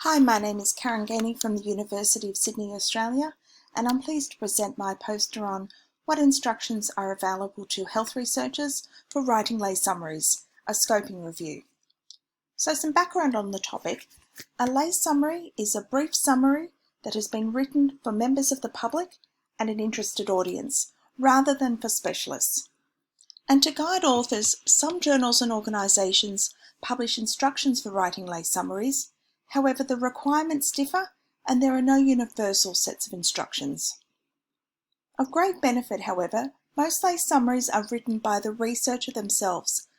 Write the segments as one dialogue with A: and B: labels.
A: Hi, my name is Karen Gainey from the University of Sydney, Australia, and I'm pleased to present my poster on what instructions are available to health researchers for writing lay summaries, a scoping review. So some background on the topic. A lay summary is a brief summary that has been written for members of the public and an interested audience, rather than for specialists. And to guide authors, some journals and organisations publish instructions for writing lay summaries. However, the requirements differ and there are no universal sets of instructions. Of great benefit, however, most lay summaries are written by the researcher themselves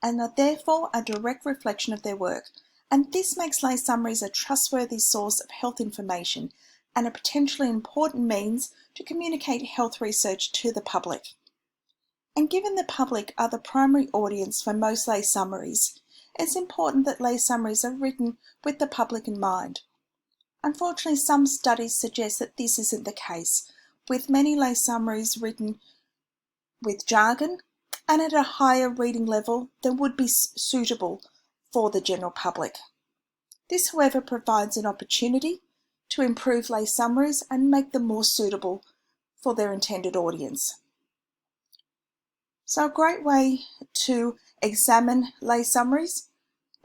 A: and are therefore a direct reflection of their work, and this makes lay summaries a trustworthy source of health information and a potentially important means to communicate health research to the public. And given the public are the primary audience for most lay summaries, it's important that lay summaries are written with the public in mind. Unfortunately, some studies suggest that this isn't the case, with many lay summaries written with jargon and at a higher reading level than would be suitable for the general public. This, however, provides an opportunity to improve lay summaries and make them more suitable for their intended audience. So a great way to examine lay summaries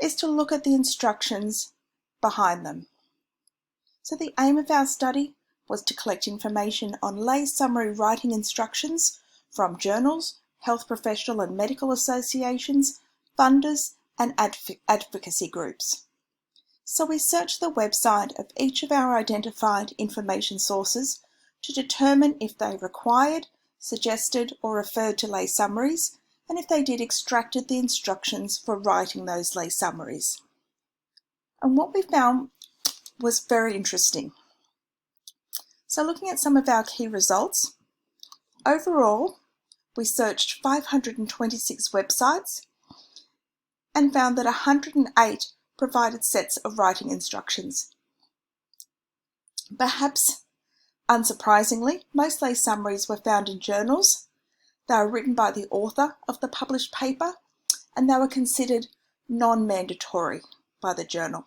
A: is to look at the instructions behind them. So the aim of our study was to collect information on lay summary writing instructions from journals, health professional and medical associations, funders and advocacy groups. So we searched the website of each of our identified information sources to determine if they required, suggested or referred to lay summaries, and if they did, extracted the instructions for writing those lay summaries. And what we found was very interesting. So looking at some of our key results, overall we searched 526 websites and found that 108 provided sets of writing instructions. Perhaps unsurprisingly, most lay summaries were found in journals. They were written by the author of the published paper and they were considered non-mandatory by the journal.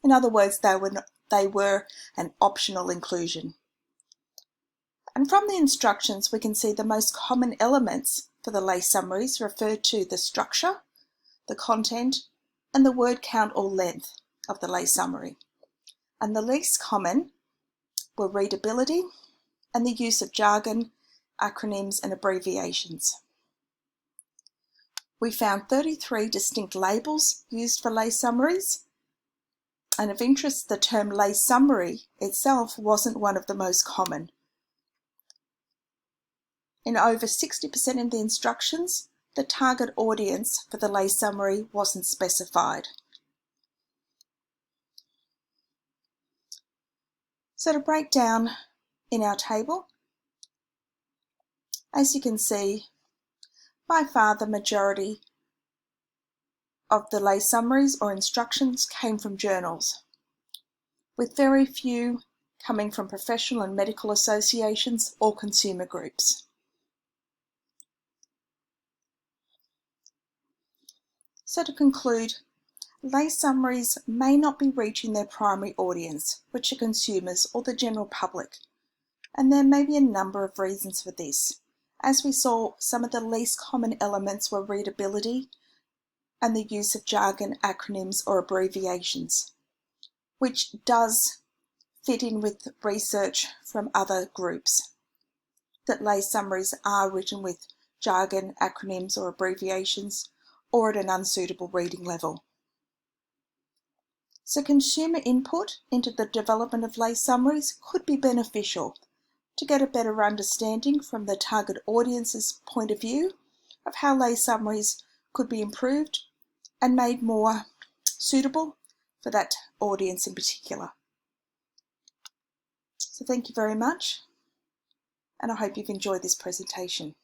A: In other words, they were an optional inclusion. And from the instructions, we can see the most common elements for the lay summaries refer to the structure, the content, and the word count or length of the lay summary. And the least common were readability and the use of jargon, acronyms, and abbreviations. We found 33 distinct labels used for lay summaries, and of interest, the term lay summary itself wasn't one of the most common. In over 60% of the instructions, the target audience for the lay summary wasn't specified. So to break down in our table, as you can see, by far the majority of the lay summaries or instructions came from journals, with very few coming from professional and medical associations or consumer groups. So to conclude, lay summaries may not be reaching their primary audience, which are consumers or the general public, and there may be a number of reasons for this. As we saw, some of the least common elements were readability and the use of jargon, acronyms or abbreviations, which does fit in with research from other groups, that lay summaries are written with jargon, acronyms or abbreviations or at an unsuitable reading level. So consumer input into the development of lay summaries could be beneficial to get a better understanding from the target audience's point of view of how lay summaries could be improved and made more suitable for that audience in particular. So thank you very much, and I hope you've enjoyed this presentation.